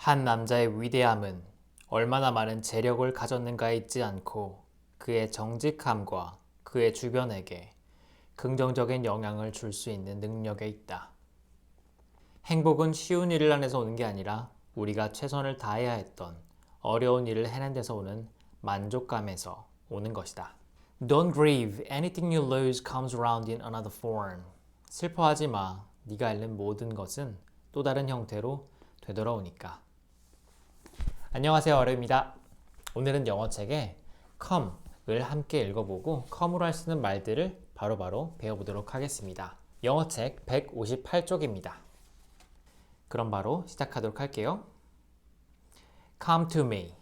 한 남자의 위대함은 얼마나 많은 재력을 가졌는가에 있지 않고 그의 정직함과 그의 주변에게 긍정적인 영향을 줄 수 있는 능력에 있다. 행복은 쉬운 일을 안에서 오는 게 아니라 우리가 최선을 다해야 했던 어려운 일을 해낸 데서 오는 만족감에서 오는 것이다. Don't grieve. Anything you lose comes around in another form. 슬퍼하지 마. 네가 잃는 모든 것은 또 다른 형태로 되돌아오니까. 안녕하세요, 어려입니다. 오늘은 영어책에 come을 함께 읽어보고 come으로 할 수 있는 말들을 바로바로 배워보도록 하겠습니다. 영어책 158쪽입니다. 그럼 바로 시작하도록 할게요. Come to me,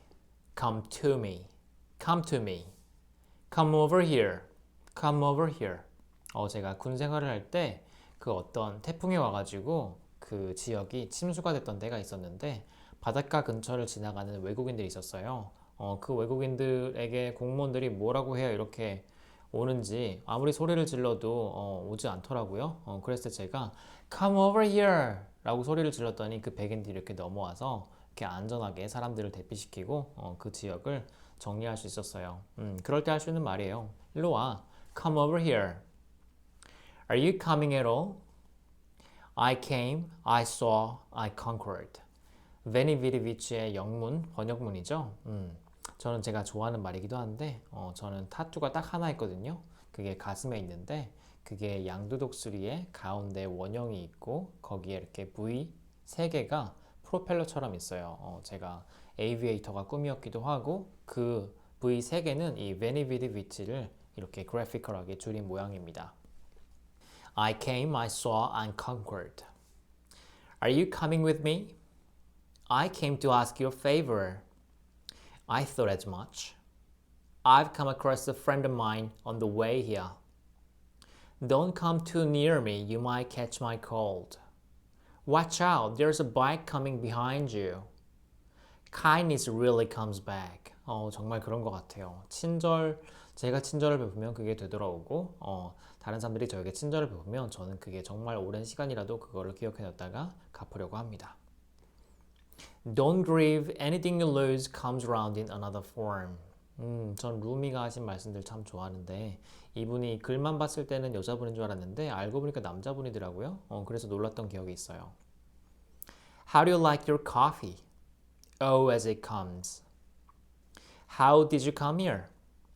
come to me, come to me, come over here, come over here. 제가 군 생활을 할 때 그 어떤 태풍이 와가지고 그 지역이 침수가 됐던 때가 있었는데 바닷가 근처를 지나가는 외국인들이 있었어요. 그 외국인들에게 공무원들이 뭐라고 해야 이렇게 오는지 아무리 소리를 질러도 오지 않더라고요. 그랬을 때 제가 Come over here 라고 소리를 질렀더니 그 백인들이 이렇게 넘어와서 이렇게 안전하게 사람들을 대피시키고 그 지역을 정리할 수 있었어요. 그럴 때 할 수 있는 말이에요. 일로 와. Come over here. Are you coming at all? I came, I saw, I conquered. 베니비리비치의 영문, 번역문이죠. 저는 제가 좋아하는 말이기도 한데 저는 타투가 딱 하나 있거든요. 그게 가슴에 있는데 그게 양두독수리의 가운데 원형이 있고 거기에 이렇게 V 3개가 프로펠러처럼 있어요. 제가 에이비에이터가 꿈이었기도 하고 그 V 3개는 이 베니비리비치를 이렇게 그래피컬하게 줄인 모양입니다. I came, I saw, and conquered. Are you coming with me? I came to ask you a favor. I thought as much. I've come across a friend of mine on the way here. Don't come too near me, you might catch my cold. Watch out, there's a bike coming behind you. Kindness really comes back. 정말 그런 것 같아요. 제가 친절을 베푸면 그게 되돌아오고, 다른 사람들이 저에게 친절을 베푸면 저는 그게 정말 오랜 시간이라도 그거를 기억해뒀다가 갚으려고 합니다. Don't grieve. Anything you lose comes around in another form. 전 루미가 하신 말씀들 참 좋아하는데 이분이 글만 봤을 때는 여자분인 줄 알았는데 알고 보니까 남자분이더라고요. 그래서 놀랐던 기억이 있어요. How do you like your coffee? Oh, as it comes. How did you come here?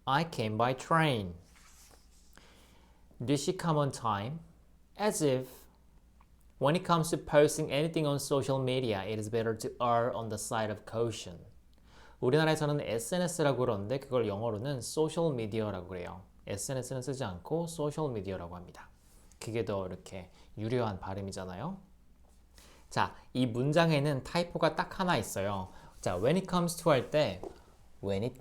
I came by train. Did she come on time? As if. When it comes to posting anything on social media, it is better to err on the side of caution. 우리나라에서는 SNS라고 그러는데 그걸 영어로는 소셜 미디어라고 그래요. SNS는 쓰지 않고 소셜 미디어라고 합니다. 그게 더 이렇게 유려한 발음이잖아요. 자, 이 문장에는 타이포가 딱 하나 있어요. 자, when it comes to 할 때 when it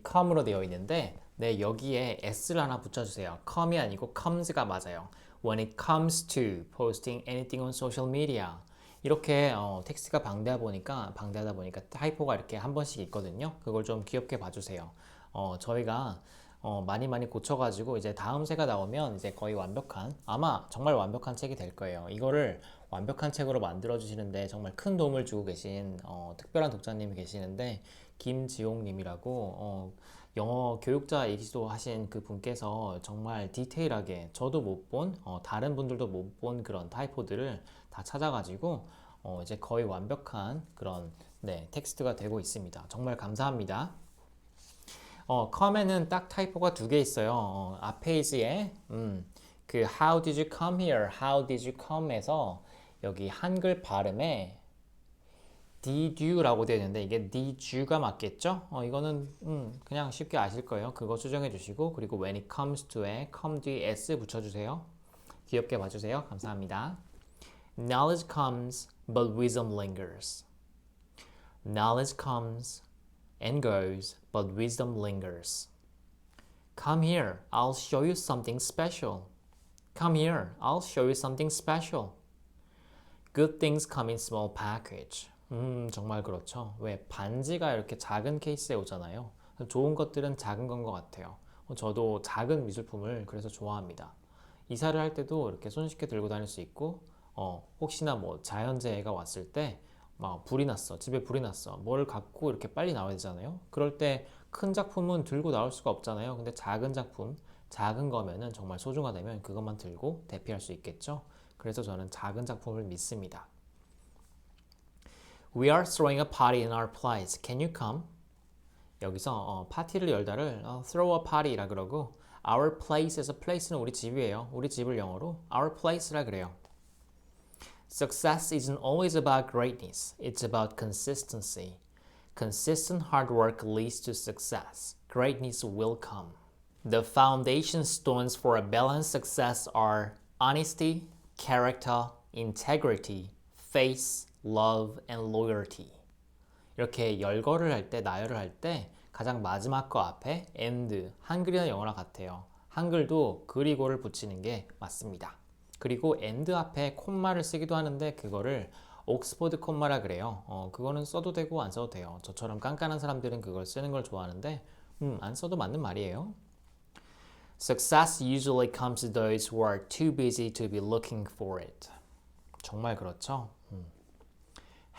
come으로 되어 있는데 네, 여기에 s를 하나 붙여주세요. come이 아니고 comes가 맞아요. When it comes to posting anything on social media 이렇게 텍스트가 방대하다 보니까 타이포가 이렇게 한 번씩 있거든요. 그걸 좀 귀엽게 봐주세요. 저희가 많이 고쳐가지고 이제 다음 세가 나오면 이제 거의 아마 정말 완벽한 책이 될 거예요. 이거를 완벽한 책으로 만들어 주시는데 정말 큰 도움을 주고 계신 특별한 독자님이 계시는데 김지용님이라고 영어 교육자이기도 하신 그 분께서 정말 디테일하게 저도 못 본, 다른 분들도 못 본 그런 타이포들을 다 찾아가지고 이제 거의 완벽한 그런 텍스트가 되고 있습니다. 정말 감사합니다. come에는 딱 타이포가 2개 있어요. 앞 페이지에 그 How did you come here? How did you come에서 여기 한글 발음에 did you라고 되어 있는데 이게 did you가 맞겠죠? 이거는 그냥 쉽게 아실 거예요. 그거 수정해 주시고 그리고 when it comes to에 come 뒤에 s 붙여주세요. 귀엽게 봐주세요. 감사합니다. Knowledge comes, but wisdom lingers. Knowledge comes and goes, but wisdom lingers. Come here, I'll show you something special. Come here, I'll show you something special. Good things come in small package. 정말 그렇죠. 왜 반지가 이렇게 작은 케이스에 오잖아요. 좋은 것들은 작은 건 것 같아요. 저도 작은 미술품을 그래서 좋아합니다. 이사를 할 때도 이렇게 손쉽게 들고 다닐 수 있고 혹시나 뭐 자연재해가 왔을 때 막 불이 났어. 집에 불이 났어. 뭘 갖고 이렇게 빨리 나와야 되잖아요. 그럴 때 큰 작품은 들고 나올 수가 없잖아요. 근데 작은 작품, 작은 거면은 정말 소중하다면 그것만 들고 대피할 수 있겠죠. 그래서 저는 작은 작품을 믿습니다. We are throwing a party in our place. Can you come? 여기서 파티를 열다를 throw a party라 그러고 our place에서 place는 우리 집이에요. 우리 집을 영어로 our place라 그래요. Success isn't always about greatness. It's about consistency. Consistent hard work leads to success. Greatness will come. The foundation stones for a balanced success are honesty, character, integrity, faith, love, and loyalty. 이렇게 열거를 할 때, 나열을 할 때 가장 마지막 거 앞에 and, 한글이나 영어나 같아요. 한글도 그리고를 붙이는 게 맞습니다. 그리고 and 앞에 콤마를 쓰기도 하는데 그거를 옥스포드 콤마라 그래요. 그거는 써도 되고 안 써도 돼요. 저처럼 깐깐한 사람들은 그걸 쓰는 걸 좋아하는데 안 써도 맞는 말이에요. Success usually comes to those who are too busy to be looking for it. 정말 그렇죠.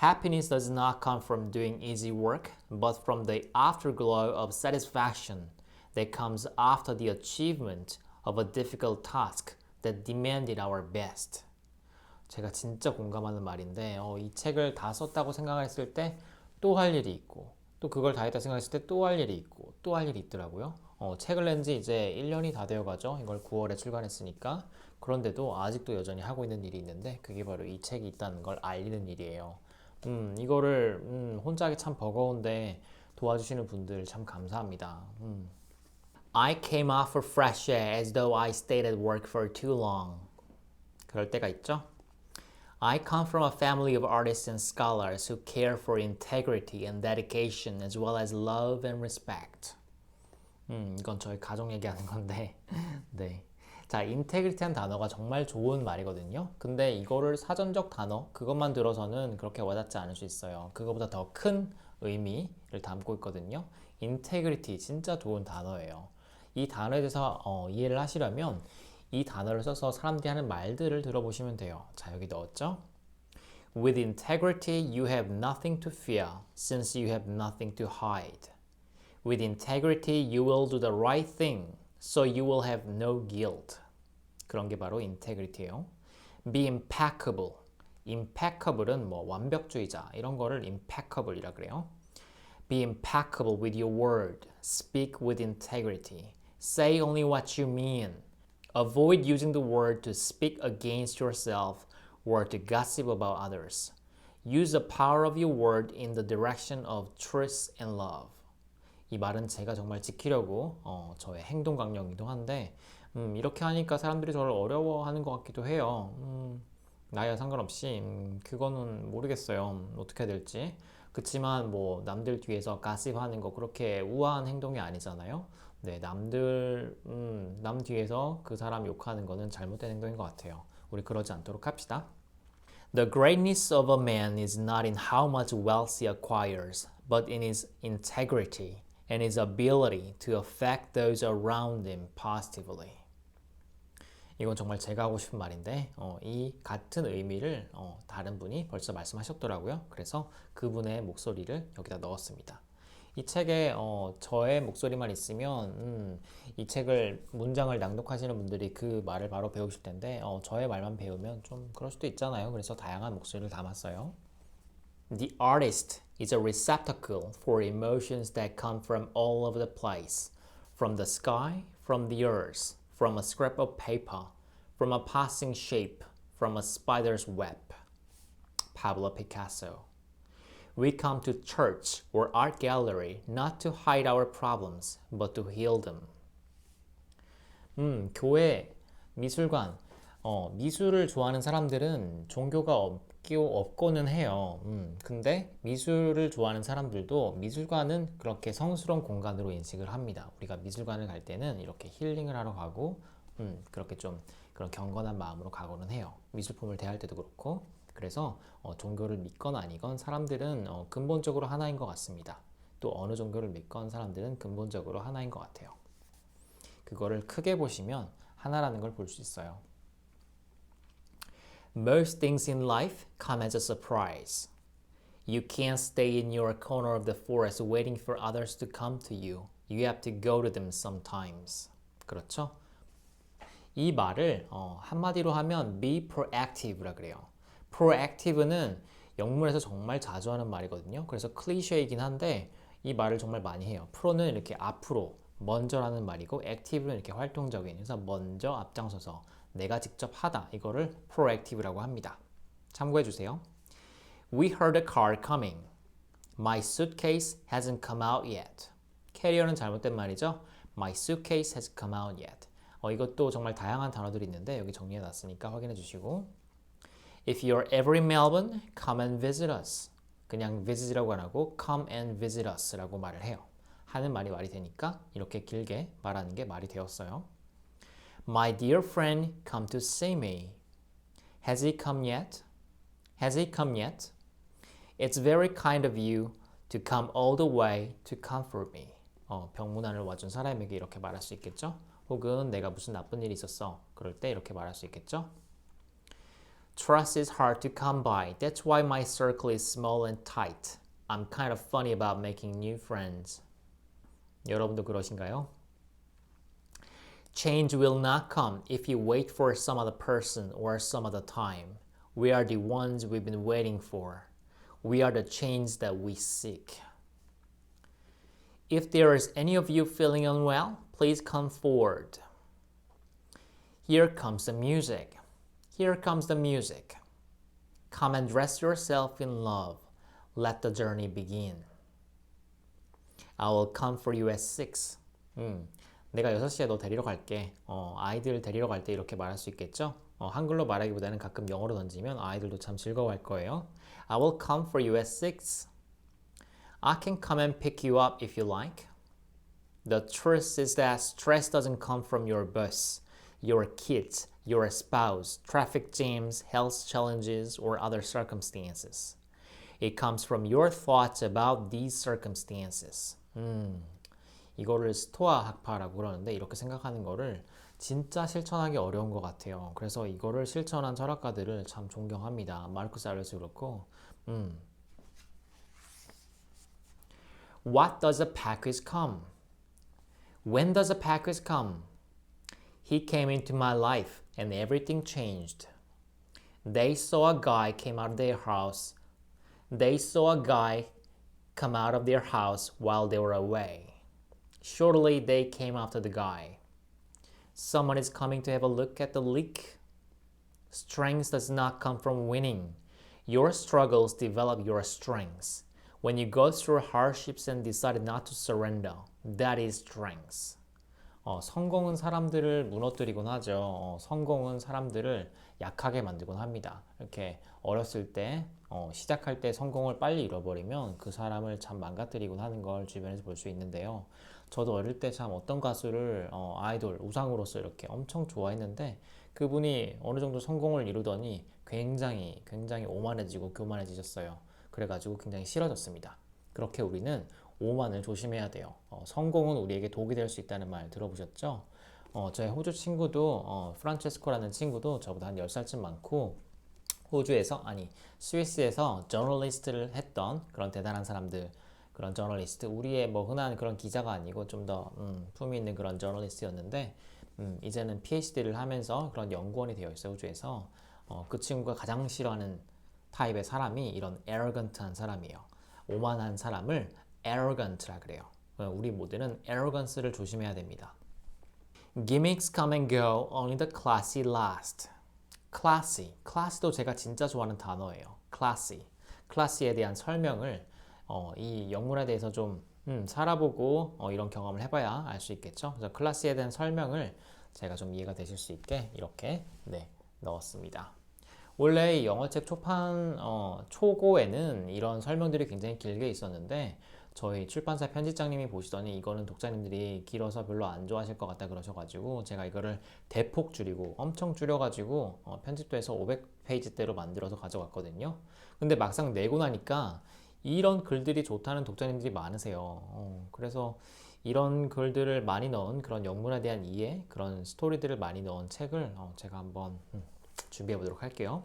Happiness does not come from doing easy work, but from the afterglow of satisfaction that comes after the achievement of a difficult task that demanded our best. 제가 진짜 공감하는 말인데 이 책을 다 썼다고 생각했을 때 또 할 일이 있고 또 그걸 다 했다 생각했을 때 또 할 일이 있고 또 할 일이 있더라고요. 책을 낸 지 이제 1년이 다 되어가죠. 이걸 9월에 출간했으니까. 그런데도 아직도 여전히 하고 있는 일이 있는데 그게 바로 이 책이 있다는 걸 알리는 일이에요. 이거를 혼자 하기 참 버거운데 도와주시는 분들 참 감사합니다. I came out for fresh air as though I stayed at work for too long. 그럴 때가 있죠. I come from a family of artists and scholars who care for integrity and dedication as well as love and respect. 이건 저희 가족 얘기하는 건데 네. 자, 인테그리티한 단어가 정말 좋은 말이거든요. 근데 이거를 사전적 단어, 그것만 들어서는 그렇게 와닿지 않을 수 있어요. 그거보다 더 큰 의미를 담고 있거든요. 인테그리티 진짜 좋은 단어예요. 이 단어에 대해서 이해를 하시려면 이 단어를 써서 사람들이 하는 말들을 들어보시면 돼요. 자, 여기 넣었죠? With integrity, you have nothing to fear, since you have nothing to hide. With integrity, you will do the right thing, so you will have no guilt. 그런 게 바로 integrity예요. Be impeccable. impeccable은 뭐 완벽주의자 이런 거를 impeccable이라 그래요. Be impeccable with your word. Speak with integrity. Say only what you mean. Avoid using the word to speak against yourself or to gossip about others. Use the power of your word in the direction of truth and love. 이 말은 제가 정말 지키려고 저의 행동 강령이기도 한데 이렇게 하니까 사람들이 저를 어려워하는 것 같기도 해요. 나이와 상관없이 그거는 모르겠어요. 어떻게 해야 될지. 그치만 뭐 남들 뒤에서 가십하는 거 그렇게 우아한 행동이 아니잖아요. 네, 남 뒤에서 그 사람 욕하는 거는 잘못된 행동인 것 같아요. 우리 그러지 않도록 합시다. The greatness of a man is not in how much wealth he acquires, but in his integrity and his ability to affect those around him positively. 이건 정말 제가 하고 싶은 말인데 이 같은 의미를 다른 분이 벌써 말씀하셨더라고요. 그래서 그분의 목소리를 여기다 넣었습니다. 이 책에 저의 목소리만 있으면 이 책을 문장을 낭독하시는 분들이 그 말을 바로 배우실 텐데 저의 말만 배우면 좀 그럴 수도 있잖아요. 그래서 다양한 목소리를 담았어요. The artist is a receptacle for emotions that come from all over the place. From the sky, from the earth, from a scrap of paper, from a passing shape, from a spider's web. Pablo Picasso. We come to church or art gallery not to hide our problems, but to heal them. 교회, 미술관, 미술을 좋아하는 사람들은 종교가 없고는 해요. 근데 미술을 좋아하는 사람들도 미술관은 그렇게 성스러운 공간으로 인식을 합니다. 우리가 미술관을 갈 때는 이렇게 힐링을 하러 가고, 그렇게 좀 그런 경건한 마음으로 가고는 해요. 미술품을 대할 때도 그렇고. 그래서 종교를 믿건 아니건 사람들은 근본적으로 하나인 것 같습니다. 또 어느 종교를 믿건 사람들은 근본적으로 하나인 것 같아요. 그거를 크게 보시면 하나라는 걸 볼 수 있어요. Most things in life come as a surprise. You can't stay in your corner of the forest waiting for others to come to you. You have to go to them sometimes. 그렇죠? 이 말을 한마디로 하면 be proactive라 그래요. proactive는 영문에서 정말 자주 하는 말이거든요. 그래서 클리셰이긴 한데 이 말을 정말 많이 해요. pro는 이렇게 앞으로, 먼저라는 말이고 active는 이렇게 활동적인, 그래서 먼저 앞장서서 내가 직접 하다, 이거를 proactive라고 합니다. 참고해 주세요. We heard a car coming. My suitcase hasn't come out yet. 캐리어는 잘못된 말이죠. My suitcase has come out yet. 이것도 정말 다양한 단어들이 있는데 여기 정리해 놨으니까 확인해 주시고, If you're ever in Melbourne, come and visit us. 그냥 visit이라고 안 하고 come and visit us라고 말을 해요. 하는 말이 되니까 이렇게 길게 말하는 게 말이 되었어요. My dear friend, come to see me. Has he come yet? Has he come yet? It's very kind of you to come all the way to comfort me. 병문안을 와준 사람에게 이렇게 말할 수 있겠죠? 혹은 내가 무슨 나쁜 일이 있었어. 그럴 때 이렇게 말할 수 있겠죠? Trust is hard to come by. That's why my circle is small and tight. I'm kind of funny about making new friends. 여러분도 그러신가요? Change will not come if you wait for some other person or some other time. We are the ones we've been waiting for. We are the change that we seek. If there is any of you feeling unwell, please come forward. Here comes the music. Here comes the music. Come and dress yourself in love. Let the journey begin. I will come for you at 6. 내가 6시에 너 데리러 갈게. 아이들 데리러 갈 때 이렇게 말할 수 있겠죠? 한글로 말하기보다는 가끔 영어로 던지면 아이들도 참 즐거워할 거예요. I will come for you at 6. I can come and pick you up if you like. The truth is that stress doesn't come from your bus, your kids, your spouse, traffic jams, health challenges, or other circumstances. It comes from your thoughts about these circumstances. 이거를 스토아 학파라고 그러는데 이렇게 생각하는 거를 진짜 실천하기 어려운 것 같아요. 그래서 이거를 실천한 철학가들을 참 존경합니다. 마르쿠스 아레스 그렇고. What does a package come? When does a package come? He came into my life and everything changed. They saw a guy came out of their house. They saw a guy come out of their house while they were away. Surely they came after the guy. Someone is coming to have a look at the leak. Strength does not come from winning. Your struggles develop your strengths. When you go through hardships and decide not to surrender, that is strength. 성공은 사람들을 무너뜨리곤 하죠. 성공은 사람들을 약하게 만들곤 합니다. 이렇게 어렸을 때 시작할 때 성공을 빨리 잃어버리면 그 사람을 참 망가뜨리곤 하는 걸 주변에서 볼 수 있는데요. 저도 어릴 때 참 어떤 가수를 아이돌, 우상으로서 이렇게 엄청 좋아했는데 그분이 어느 정도 성공을 이루더니 굉장히 오만해지고 교만해지셨어요. 그래가지고 굉장히 싫어졌습니다. 그렇게 우리는 오만을 조심해야 돼요. 성공은 우리에게 독이 될 수 있다는 말 들어보셨죠? 저의 호주 친구도 프란체스코라는 친구도 저보다 한 10살쯤 많고 스위스에서 저널리스트를 했던 그런 대단한 사람들, 그런 저널리스트, 우리의 뭐 흔한 그런 기자가 아니고 좀 더 품위 있는 그런 저널리스트였는데 이제는 PhD를 하면서 그런 연구원이 되어 있어요, 호주에서. 그 친구가 가장 싫어하는 타입의 사람이 이런 arrogant한 사람이에요. 오만한 사람을 arrogant라 그래요. 우리 모두는 arrogance를 조심해야 됩니다. Gimmicks come and go, only the classy last. class도 제가 진짜 좋아하는 단어예요. classy에 대한 설명을 이 영문에 대해서 좀 살아보고 이런 경험을 해봐야 알 수 있겠죠. 그래서 class에 대한 설명을 제가 좀 이해가 되실 수 있게 이렇게 넣었습니다. 원래 영어책 초판 초고에는 이런 설명들이 굉장히 길게 있었는데 저희 출판사 편집장님이 보시더니 이거는 독자님들이 길어서 별로 안 좋아하실 것 같다 그러셔가지고 제가 이거를 대폭 줄이고 엄청 줄여가지고 편집도 해서 500페이지대로 만들어서 가져갔거든요. 근데 막상 내고 나니까 이런 글들이 좋다는 독자님들이 많으세요. 그래서 이런 글들을 많이 넣은 그런 영문에 대한 이해, 그런 스토리들을 많이 넣은 책을 제가 한번 준비해 보도록 할게요.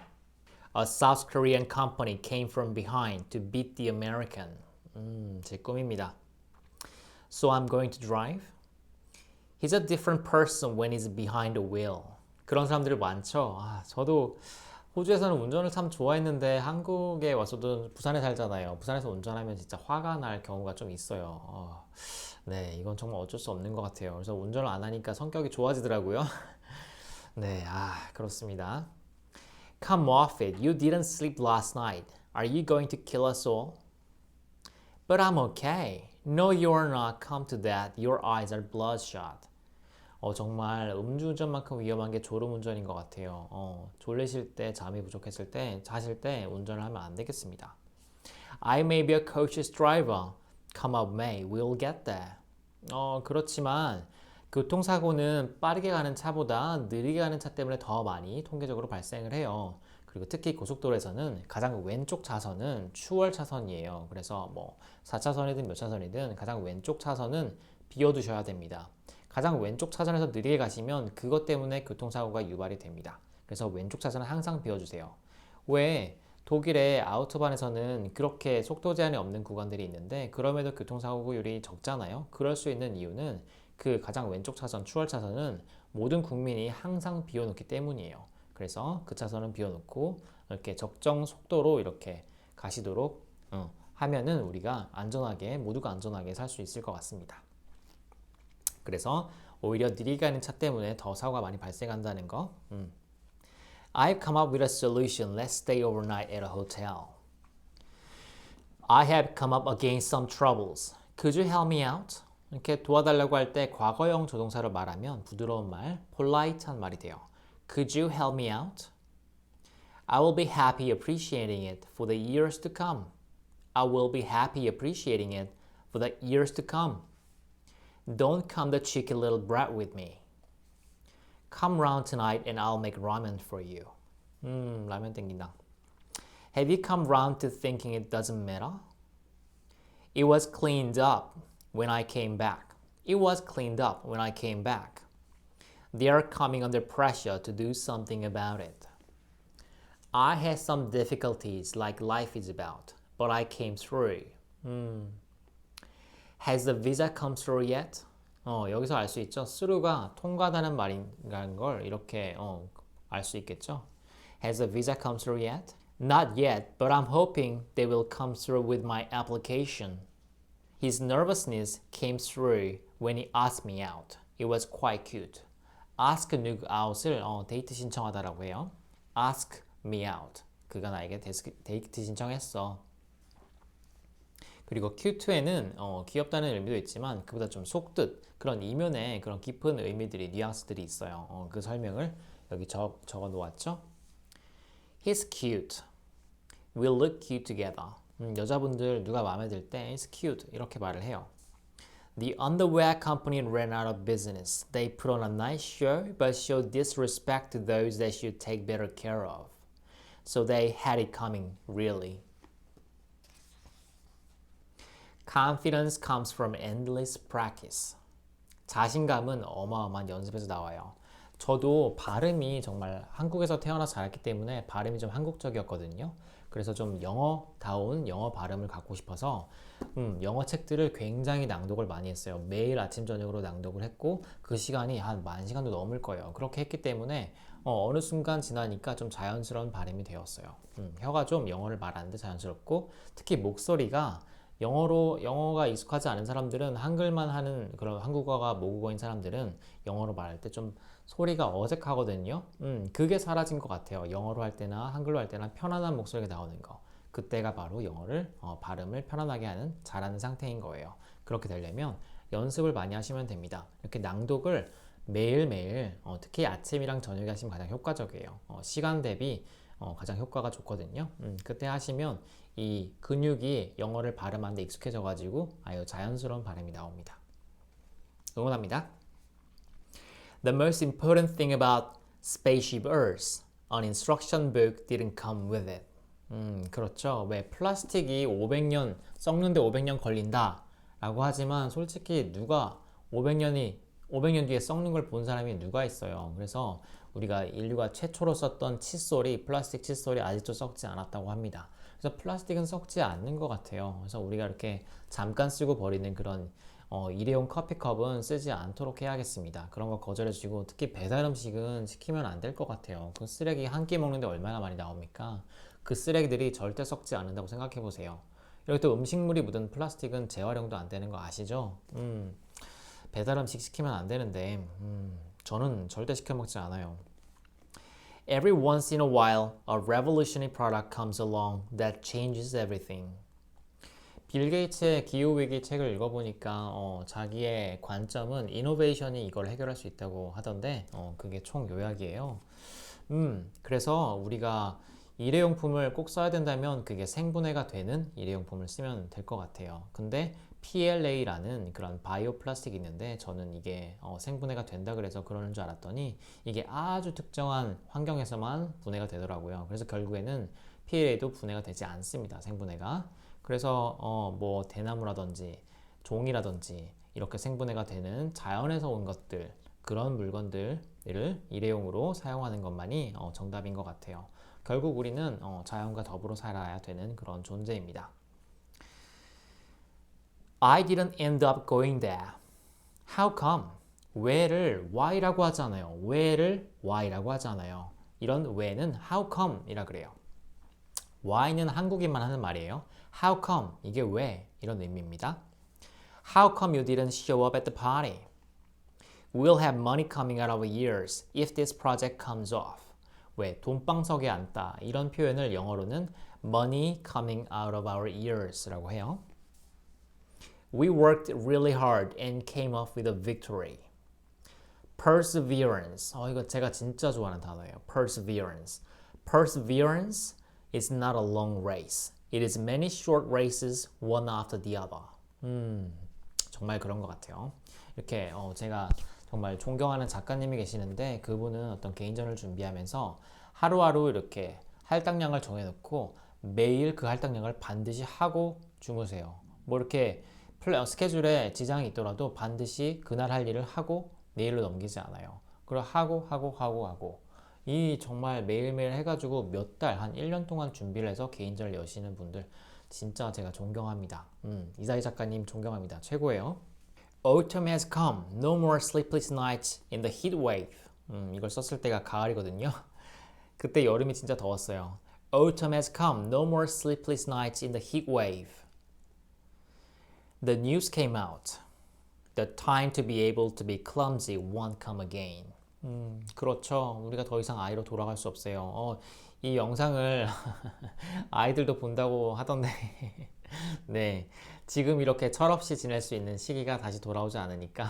A South Korean company came from behind to beat the American. 제 꿈입니다. So I'm going to drive. He's a different person when he's behind the wheel. 그런 사람들이 많죠. 저도 호주에서는 운전을 참 좋아했는데 한국에 와서도 부산에 살잖아요. 부산에서 운전하면 진짜 화가 날 경우가 좀 있어요. 네, 이건 정말 어쩔 수 없는 것 같아요. 그래서 운전을 안 하니까 성격이 좋아지더라고요. 네, 그렇습니다. Come off it. You didn't sleep last night. Are you going to kill us all? But I'm okay. No, you're not. Come to that. Your eyes are bloodshot. 정말 음주운전만큼 위험한 게 졸음운전인 것 같아요. 졸리실 때, 잠이 부족했을 때, 자실 때 운전을 하면 안 되겠습니다. I may be a cautious driver. Come up, May. We'll get there. 그렇지만 교통사고는 빠르게 가는 차보다 느리게 가는 차 때문에 더 많이 통계적으로 발생을 해요. 그리고 특히 고속도로에서는 가장 왼쪽 차선은 추월 차선이에요. 그래서 뭐 4차선이든 몇 차선이든 가장 왼쪽 차선은 비워두셔야 됩니다. 가장 왼쪽 차선에서 느리게 가시면 그것 때문에 교통사고가 유발이 됩니다. 그래서 왼쪽 차선은 항상 비워주세요. 왜 독일의 아우토반에서는 그렇게 속도 제한이 없는 구간들이 있는데 그럼에도 교통사고율이 적잖아요. 그럴 수 있는 이유는 그 가장 왼쪽 차선, 추월 차선은 모든 국민이 항상 비워놓기 때문이에요. 그래서 그 차선은 비워놓고 이렇게 적정 속도로 이렇게 가시도록 하면은 우리가 안전하게, 모두가 안전하게 살 수 있을 것 같습니다. 그래서 오히려 느리게 가는 차 때문에 더 사고가 많이 발생한다는 거. I've come up with a solution. Let's stay overnight at a hotel. I have come up against some troubles. Could you help me out? 이렇게 도와달라고 할 때 과거형 조동사로 말하면 부드러운 말, polite한 말이 돼요. Could you help me out? I will be happy appreciating it for the years to come. I will be happy appreciating it for the years to come. Don't come the cheeky little brat with me. Come round tonight and I'll make ramen for you. 라면 땡긴다. Have you come round to thinking it doesn't matter? It was cleaned up when I came back. It was cleaned up when I came back. They are coming under pressure to do something about it. I had some difficulties like life is about, but I came through. Has the visa come through yet? 여기서 알 수 있죠. through가 통과하다는 말인가는 걸 이렇게 알 수 있겠죠. Has the visa come through yet? Not yet, but I'm hoping they will come through with my application. His nervousness came through when he asked me out. It was quite cute. ask 누구 out을 데이트 신청하다라고 해요. ask me out. 그가 나에게 데이트 신청했어. 그리고 cute에는 귀엽다는 의미도 있지만 그보다 좀 속뜻, 그런 이면에 그런 깊은 의미들이, 뉘앙스들이 있어요. 그 설명을 여기 적어 놓았죠. He's cute. We'll look cute together. 여자분들 누가 마음에 들 때 It's cute 이렇게 말을 해요. The underwear company ran out of business. They put on a nice show but showed disrespect to those they should take better care of. So they had it coming, really. Confidence comes from endless practice. 자신감은 어마어마한 연습에서 나와요. 저도 발음이 정말 한국에서 태어나서 자랐기 때문에 발음이 좀 한국적이었거든요. 그래서 좀 영어다운 영어 발음을 갖고 싶어서 영어 책들을 굉장히 낭독을 많이 했어요. 매일 아침 저녁으로 낭독을 했고 그 시간이 한 10,000시간도 넘을 거예요. 그렇게 했기 때문에 어느 순간 지나니까 좀 자연스러운 발음이 되었어요. 혀가 좀 영어를 말하는데 자연스럽고 특히 목소리가 영어가 익숙하지 않은 사람들은 한글만 하는 그런 한국어가 모국어인 사람들은 영어로 말할 때 좀 소리가 어색하거든요. 그게 사라진 것 같아요. 영어로 할 때나 한글로 할 때나 편안한 목소리가 나오는 거. 그때가 바로 영어를 발음을 편안하게 하는 잘하는 상태인 거예요. 그렇게 되려면 연습을 많이 하시면 됩니다. 이렇게 낭독을 매일매일 특히 아침이랑 저녁에 하시면 가장 효과적이에요. 시간 대비 가장 효과가 좋거든요. 그때 하시면 이 근육이 영어를 발음하는데 익숙해져 가지고 아주 자연스러운 발음이 나옵니다. 응원합니다. The most important thing about Spaceship Earth, an instruction book didn't come with it. 그렇죠. 왜 플라스틱이 500년 썩는데 500년 걸린다 라고 하지만 솔직히 누가 500년 뒤에 썩는 걸 본 사람이 누가 있어요. 그래서 우리가 인류가 최초로 썼던 칫솔이 플라스틱 칫솔이 아직도 썩지 않았다고 합니다. 그래서 플라스틱은 썩지 않는 것 같아요. 그래서 우리가 이렇게 잠깐 쓰고 버리는 그런 일회용 커피컵은 쓰지 않도록 해야겠습니다. 그런 거 거절해주시고 특히 배달 음식은 시키면 안 될 것 같아요. 그 쓰레기 한 끼 먹는데 얼마나 많이 나옵니까? 그 쓰레기들이 절대 썩지 않는다고 생각해 보세요. 이렇게 또 음식물이 묻은 플라스틱은 재활용도 안 되는 거 아시죠? 배달 음식 시키면 안 되는데 저는 절대 시켜 먹지 않아요. Every once in a while, a revolutionary product comes along that changes everything. 빌 게이츠의 기후위기 책을 읽어보니까 자기의 관점은 이노베이션이 이걸 해결할 수 있다고 하던데 그게 총 요약이에요. 그래서 우리가 일회용품을 꼭 써야 된다면 그게 생분해가 되는 일회용품을 쓰면 될 것 같아요. 근데 PLA라는 그런 바이오 플라스틱이 있는데 저는 이게 생분해가 된다 그래서 그러는 줄 알았더니 이게 아주 특정한 환경에서만 분해가 되더라고요. 그래서 결국에는 PLA도 분해가 되지 않습니다. 생분해가. 그래서 뭐 대나무라든지 종이라든지 이렇게 생분해가 되는 자연에서 온 것들 그런 물건들을 일회용으로 사용하는 것만이 정답인 것 같아요. 결국 우리는 자연과 더불어 살아야 되는 그런 존재입니다. I didn't end up going there. How come? 왜를 why라고 하잖아요. 왜를 why라고 하잖아요. 이런 왜는 how come 이라 그래요. why는 한국인만 하는 말이에요. How come? 이게 왜? 이런 의미입니다. How come you didn't show up at the party? We'll have money coming out of our ears if this project comes off. 왜? 돈방석에 앉다. 이런 표현을 영어로는 money coming out of our ears 라고 해요. We worked really hard and came up with a victory. Perseverance. 이거 제가 진짜 좋아하는 단어예요. Perseverance. Perseverance is not a long race. It is many short races, one after the other. 정말 그런 것 같아요. 이렇게 제가 정말 존경하는 작가님이 계시는데 그분은 어떤 개인전을 준비하면서 하루하루 이렇게 할당량을 정해놓고 매일 그 할당량을 반드시 하고 주무세요. 뭐 이렇게 스케줄에 지장이 있더라도 반드시 그날 할 일을 하고 내일로 넘기지 않아요. 그리고 하고 이 정말 매일매일 해가지고 몇 달, 한 1년 동안 준비를 해서 개인전을 여시는 분들 진짜 제가 존경합니다. 이사희 작가님 존경합니다. 최고예요. Autumn has come. No more sleepless nights in the heat wave. 이걸 썼을 때가 가을이거든요. 그때 여름이 진짜 더웠어요. Autumn has come. No more sleepless nights in the heat wave. The news came out. The time to be able to be clumsy won't come again. 그렇죠. 우리가 더 이상 아이로 돌아갈 수 없어요. 이 영상을 아이들도 본다고 하던데 네, 지금 이렇게 철없이 지낼 수 있는 시기가 다시 돌아오지 않으니까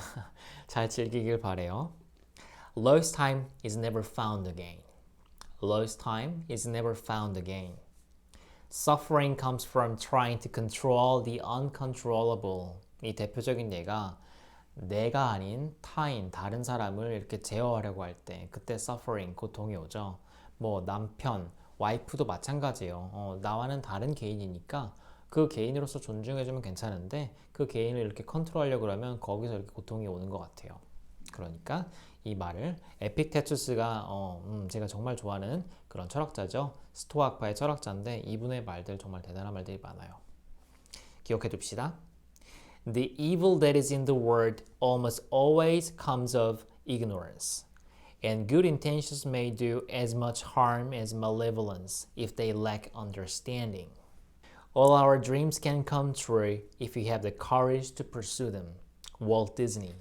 잘 즐기길 바래요. Lost time is never found again. Lost time is never found again. Suffering comes from trying to control the uncontrollable. 이 대표적인 예가 내가 아닌 타인, 다른 사람을 이렇게 제어하려고 할 때 그때 suffering, 고통이 오죠. 뭐 남편, 와이프도 마찬가지예요. 나와는 다른 개인이니까 그 개인으로서 존중해주면 괜찮은데 그 개인을 이렇게 컨트롤하려고 그러면 거기서 이렇게 고통이 오는 것 같아요. 그러니까 이 말을 에픽테투스가 제가 정말 좋아하는 그런 철학자죠. 스토아파의 철학자인데 이분의 말들 정말 대단한 말들이 많아요. 기억해 둡시다. The evil that is in the world almost always comes of ignorance. And good intentions may do as much harm as malevolence if they lack understanding. All our dreams can come true if we have the courage to pursue them. Walt Disney.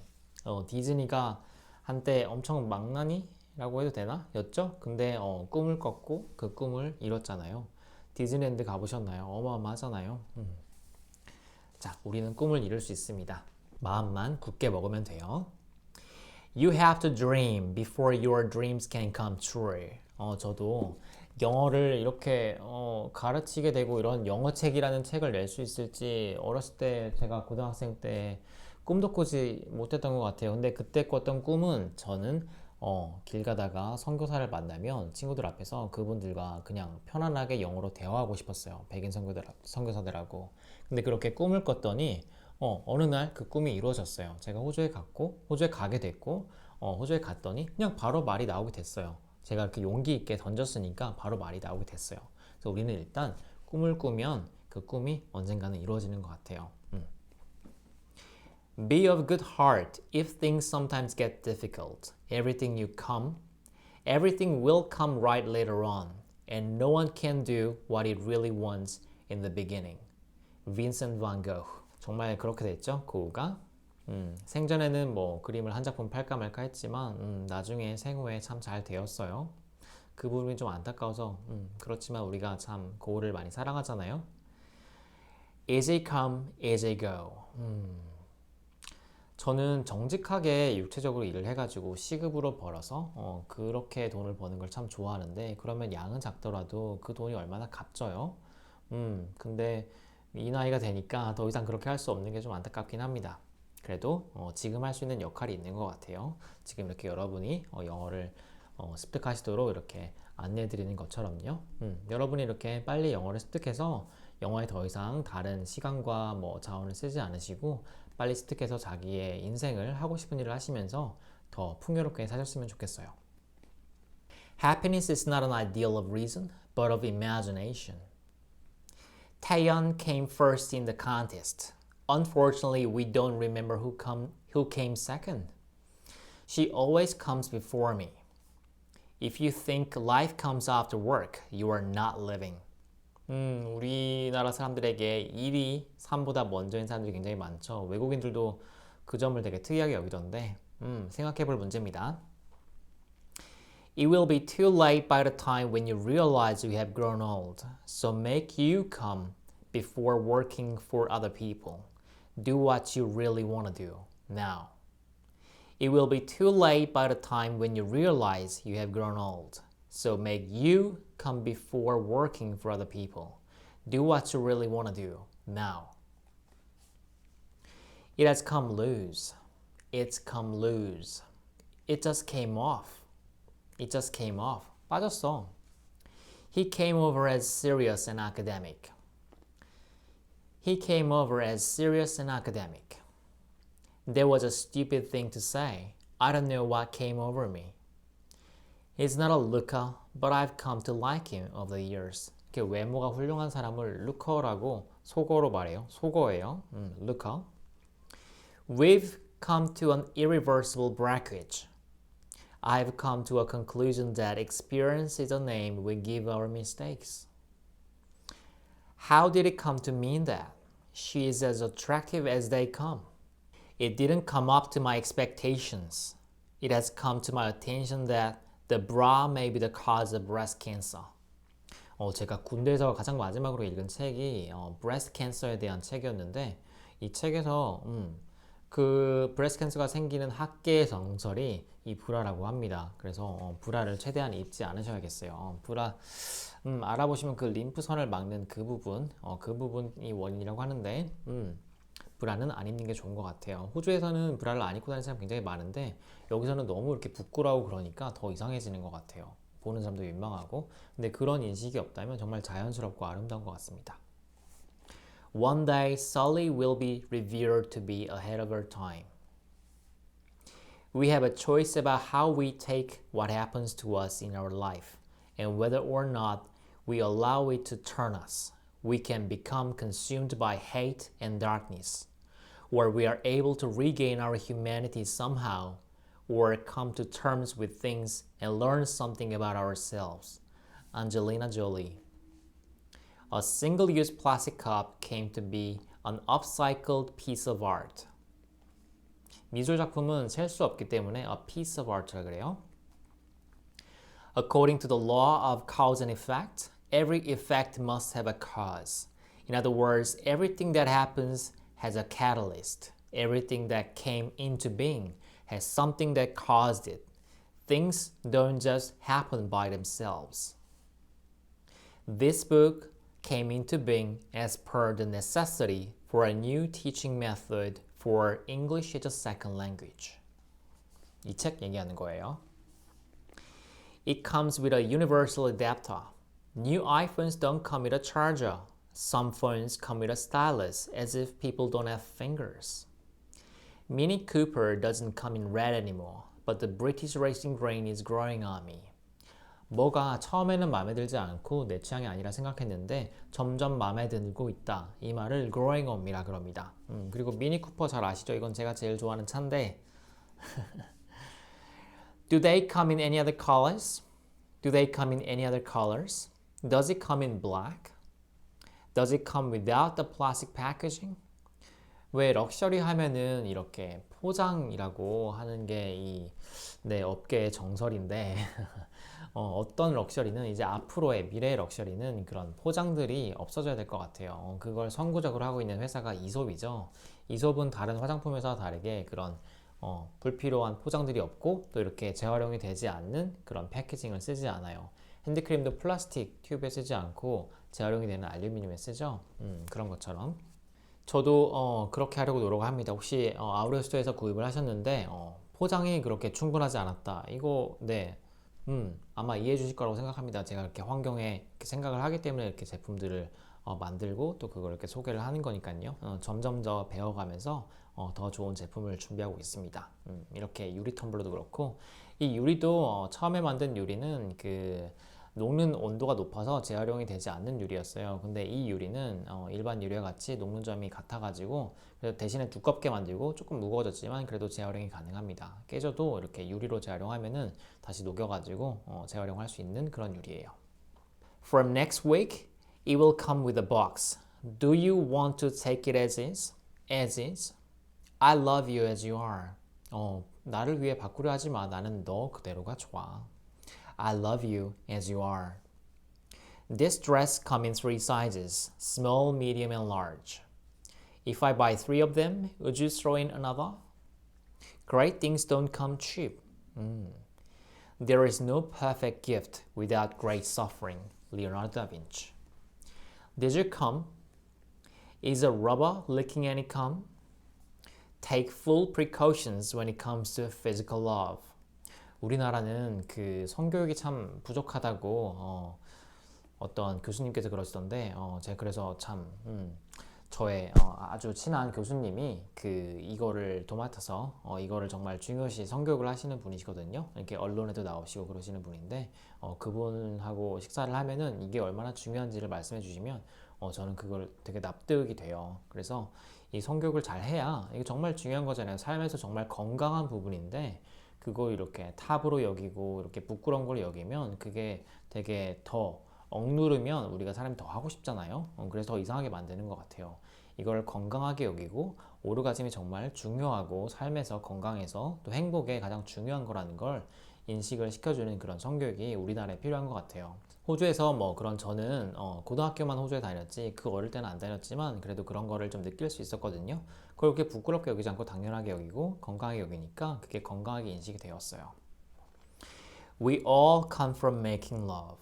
디즈니가 한때 엄청 망나니라고 해도 되나? 였죠? 근데 꿈을 꿨고 그 꿈을 이뤘잖아요. 디즈니랜드 가보셨나요? 어마어마하잖아요. 자, 우리는 꿈을 이룰 수 있습니다. 마음만 굳게 먹으면 돼요. You have to dream before your dreams can come true. 저도 영어를 이렇게 가르치게 되고 이런 영어책이라는 책을 낼 수 있을지 어렸을 때 제가 고등학생 때 꿈도 꾸지 못했던 것 같아요. 근데 그때 꿨던 꿈은 저는 길 가다가 선교사를 만나면 친구들 앞에서 그분들과 그냥 편안하게 영어로 대화하고 싶었어요. 백인 선교사들하고. 근데 그렇게 꿈을 꿨더니 어느 날 그 꿈이 이루어졌어요. 제가 호주에 가게 됐고 호주에 갔더니 그냥 바로 말이 나오게 됐어요. 제가 이렇게 용기 있게 던졌으니까 바로 말이 나오게 됐어요. 그래서 우리는 일단 꿈을 꾸면 그 꿈이 언젠가는 이루어지는 것 같아요. Be of good heart if things sometimes get difficult. Everything will come right later on, and no one can do what it really wants in the beginning. Vincent van Gogh. 정말 그렇게 됐죠, 고우가. 생전에는 뭐 그림을 한 작품 팔까 말까 했지만 나중에 생후에 참 잘 되었어요. 그 부분이 좀 안타까워서 그렇지만 우리가 참 고우를 많이 사랑하잖아요. As they come, as they go. 저는 정직하게 육체적으로 일을 해가지고 시급으로 벌어서 그렇게 돈을 버는 걸 참 좋아하는데 그러면 양은 작더라도 그 돈이 얼마나 값져요. 근데 이 나이가 되니까 더 이상 그렇게 할 수 없는 게 좀 안타깝긴 합니다. 그래도 지금 할 수 있는 역할이 있는 것 같아요. 지금 이렇게 여러분이 영어를 습득하시도록 이렇게 안내해 드리는 것처럼요. 여러분이 이렇게 빨리 영어를 습득해서 영어에 더 이상 다른 시간과 뭐 자원을 쓰지 않으시고 빨리 습득해서 자기의 인생을 하고 싶은 일을 하시면서 더 풍요롭게 사셨으면 좋겠어요. Happiness is not an ideal of reason, but of imagination. Taeyeon came first in the contest. Unfortunately, we don't remember who came second. She always comes before me. If you think life comes after work, you are not living. 우리나라 사람들에게 일이 삶보다 먼저인 사람들이 굉장히 많죠. 외국인들도 그 점을 되게 특이하게 여기던데 생각해 볼 문제입니다. It will be too late by the time when you realize you have grown old. So make you come before working for other people. Do what you really want to do now. It will be too late by the time when you realize you have grown old. So make you come before working for other people. Do what you really want to do now. It has come loose. It's come loose. It just came off. It just came off. 빠졌어. He came over as serious and academic. He came over as serious and academic. That was a stupid thing to say. I don't know what came over me. He's not a looker, but I've come to like him over the years. 이렇게 외모가 훌륭한 사람을 looker라고 속어로 말해요. 속어예요. looker. We've come to an irreversible breakage. I've come to a conclusion that experience is a name we give our mistakes. How did it come to mean that? She is as attractive as they come. It didn't come up to my expectations. It has come to my attention that the bra may be the cause of breast cancer. 제가 군대에서 가장 마지막으로 읽은 책이 breast cancer에 대한 책이었는데 이 책에서 그 breast cancer가 생기는 학계의 정설이 이 브라라고 합니다. 그래서 브라를 최대한 입지 않으셔야겠어요. 브라 알아보시면 그 림프선을 막는 그 부분이 원인이라고 하는데 브라는 안 입는 게 좋은 것 같아요. 호주에서는 브라를 안 입고 다니는 사람 굉장히 많은데 여기서는 너무 이렇게 부끄러워 그러니까 더 이상해지는 것 같아요. 보는 사람도 민망하고. 근데 그런 인식이 없다면 정말 자연스럽고 아름다운 것 같습니다. One day Sully will be revered to be ahead of her time. We have a choice about how we take what happens to us in our life and whether or not we allow it to turn us. We can become consumed by hate and darkness, or we are able to regain our humanity somehow, or come to terms with things and learn something about ourselves. Angelina Jolie. A single-use plastic cup came to be an upcycled piece of art. 미술 작품은 셀 수 없기 때문에 a piece of art라 그래요. According to the law of cause and effect, every effect must have a cause. In other words, everything that happens has a catalyst. Everything that came into being has something that caused it. Things don't just happen by themselves. This book came into being as per the necessity for a new teaching method for English as a second language. 이 책 얘기하는 거예요. It comes with a universal adapter. New iPhones don't come with a charger. Some phones come with a stylus, as if people don't have fingers. Mini Cooper doesn't come in red anymore. but the British racing grain is growing on me. 뭐가 처음에는 마음에 들지 않고 내 취향이 아니라 생각했는데 점점 마음에 들고 있다. 이 말을 growing on me라 그럽니다. 그리고 미니 쿠퍼 잘 아시죠? 이건 제가 제일 좋아하는 차인데 Do they come in any other colors? Do they come in any other colors? Does it come in black? Does it come without the plastic packaging? 왜 럭셔리 하면은 이렇게 포장이라고 하는 게 이 네, 업계의 정설인데 어떤 럭셔리는 이제 앞으로의 미래의 럭셔리는 그런 포장들이 없어져야 될 것 같아요. 그걸 선구적으로 하고 있는 회사가 이솝이죠. 이솝은 다른 화장품 회사와 다르게 그런 불필요한 포장들이 없고 또 이렇게 재활용이 되지 않는 그런 패키징을 쓰지 않아요. 핸드크림도 플라스틱 튜브에 쓰지 않고 재활용이 되는 알루미늄에 쓰죠. 그런 것처럼 저도 그렇게 하려고 노력을 합니다. 혹시 아우레오 스토어에서 구입을 하셨는데 포장이 그렇게 충분하지 않았다. 이거 네, 아마 이해해 주실 거라고 생각합니다. 제가 이렇게 환경에 이렇게 생각을 하기 때문에 이렇게 제품들을 만들고 또 그걸 이렇게 소개를 하는 거니까요. 점점 더 배워가면서 더 좋은 제품을 준비하고 있습니다. 이렇게 유리 텀블러도 그렇고 이 유리도 처음에 만든 유리는 그 녹는 온도가 높아서 재활용이 되지 않는 유리였어요. 근데 이 유리는 일반 유리와 같이 녹는 점이 같아가지고 그래서 대신에 두껍게 만들고 조금 무거워졌지만 그래도 재활용이 가능합니다. 깨져도 이렇게 유리로 재활용하면은 다시 녹여가지고 재활용할 수 있는 그런 유리예요. From next week, it will come with a box. Do you want to take it as is? As is? I love you as you are. 나를 위해 바꾸려 하지 마. 나는 너 그대로가 좋아. I love you as you are. This dress comes in 3 sizes, small, medium, and large. If I buy 3 of them, would you throw in another? Great things don't come cheap. There is no perfect gift without great suffering. Leonardo da Vinci. Did you come? Is a rubber leaking any cum? Take full precautions when it comes to physical love. 우리나라는 그 성교육이 참 부족하다고 어떤 교수님께서 그러시던데 제가 그래서 참 저의 아주 친한 교수님이 이거를 도맡아서 이거를 정말 중요시 성교육을 하시는 분이시거든요. 이렇게 언론에도 나오시고 그러시는 분인데 그분하고 식사를 하면은 이게 얼마나 중요한지를 말씀해 주시면 저는 그걸 되게 납득이 돼요. 그래서 이 성교육을 잘 해야 이게 정말 중요한 거잖아요. 삶에서 정말 건강한 부분인데 그거 이렇게 탑으로 여기고 이렇게 부끄러운 걸 여기면 그게 되게 더 억누르면 우리가 사람이 더 하고 싶잖아요. 그래서 더 이상하게 만드는 것 같아요. 이걸 건강하게 여기고 오르가즘이 정말 중요하고 삶에서 건강해서 또 행복에 가장 중요한 거라는 걸 인식을 시켜주는 그런 성교육이 우리나라에 필요한 것 같아요. 호주에서 뭐 그런 저는 고등학교만 호주에 다녔지 그 어릴 때는 안 다녔지만 그래도 그런 거를 좀 느낄 수 있었거든요. 그걸 그렇게 부끄럽게 여기지 않고 당연하게 여기고 건강하게 여기니까 그게 건강하게 인식이 되었어요. We all come from making love.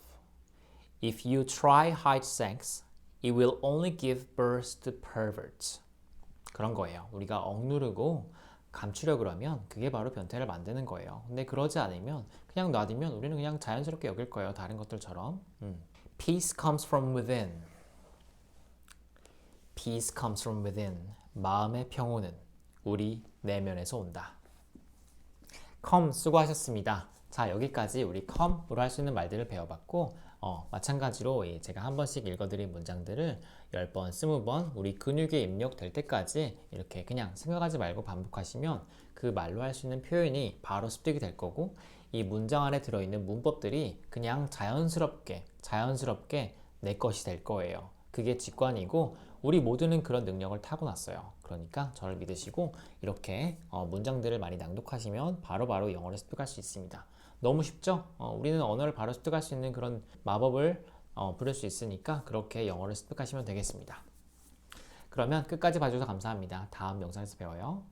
If you try hide sex, it will only give birth to perverts. 그런 거예요. 우리가 억누르고 감추려 그러면 그게 바로 변태를 만드는 거예요. 근데 그러지 않으면 그냥 놔두면 우리는 그냥 자연스럽게 여길 거예요. 다른 것들처럼. Peace comes from within. Peace comes from within. 마음의 평온은 우리 내면에서 온다. come 수고하셨습니다. 자, 여기까지 우리 come으로 할 수 있는 말들을 배워봤고 마찬가지로 제가 한 번씩 읽어드린 문장들을 10번, 20번 우리 근육에 입력될 때까지 이렇게 그냥 생각하지 말고 반복하시면 그 말로 할 수 있는 표현이 바로 습득이 될 거고 이 문장 안에 들어있는 문법들이 그냥 자연스럽게 내 것이 될 거예요. 그게 직관이고 우리 모두는 그런 능력을 타고났어요. 그러니까 저를 믿으시고 이렇게 문장들을 많이 낭독하시면 바로바로 영어를 습득할 수 있습니다. 너무 쉽죠? 우리는 언어를 바로 습득할 수 있는 그런 마법을 부릴 수 있으니까 그렇게 영어를 습득하시면 되겠습니다. 그러면 끝까지 봐주셔서 감사합니다. 다음 영상에서 배워요.